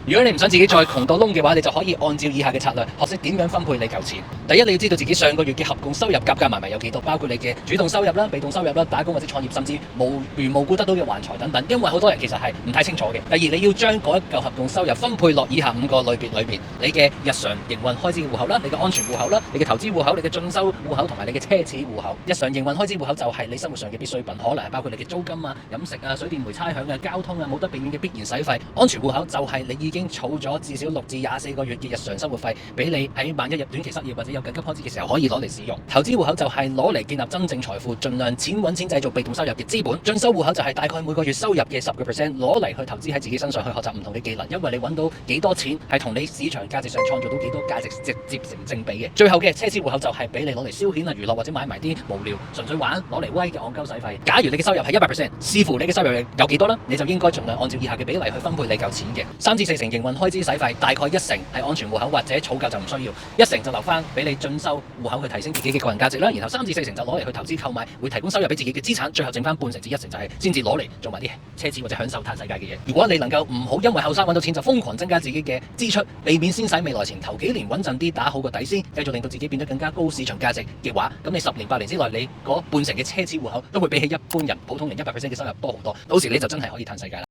如果你唔想自己再窮到窿嘅話，你就可以按照以下嘅策略，學識點樣分配你嚿錢。第一，你要知道自己上個月嘅合共收入夾埋有幾多，包括你嘅主動收入啦、被動收入啦、打工或者創業，甚至無緣無故得到嘅橫財等等。因為好多人其實係唔太清楚嘅。第二，你要將嗰一嚿合共收入分配落以下5個類別裏邊：你嘅日常營運開支戶口啦、你嘅安全戶口啦、你嘅投資戶口、你嘅進修戶口同埋你嘅奢侈戶口。日常營運開支戶口就係你生活上嘅必需品，可能係包括你嘅租金啊、飲食啊、水電煤差餉啊、交通啊，冇得避免嘅必然使費。安全戶口就係你已經儲咗至少6至24個月嘅日常生活費，俾你喺萬一日短期失業或者有緊急開支嘅時候可以攞嚟使用。投資戶口就係攞嚟建立真正財富，盡量錢揾錢製造被動收入嘅資本。進修戶口就係大概每個月收入嘅10%，攞嚟去投資喺自己身上，去學習唔同嘅技能，因為你揾到幾多錢係同你市場價值上創造到幾多價值直接成正比嘅。最後嘅奢侈戶口就係俾你攞嚟消遣啊、娛樂或者買埋啲無聊純粹玩攞嚟威嘅戇鳩使費。假如你嘅收入係100%，視乎你嘅收入有幾多啦，你就應該盡量按照以下嘅比例去分配你嚿錢嘅。3至4成營運開支使費，大概1成係安全戶口或者儲夠就唔需要，1成就留翻俾你進修戶口去提升自己嘅個人價值啦。然後3至4成就攞嚟去投資購買會提供收入俾自己嘅資產，最後剩翻半成至1成就係先至攞嚟做埋啲奢侈或者享受嘆世界嘅嘢。如果你能夠唔好因為後生揾到錢就瘋狂增加自己嘅支出，避免先使未來錢，頭幾年穩陣啲打好個底先，繼續令到自己變得更加高市場價值嘅話，咁你10年8年之內你嗰半成嘅奢侈戶口都會比起一般人普通人100%嘅收入多好多，到時你就真係可以嘆世界啦。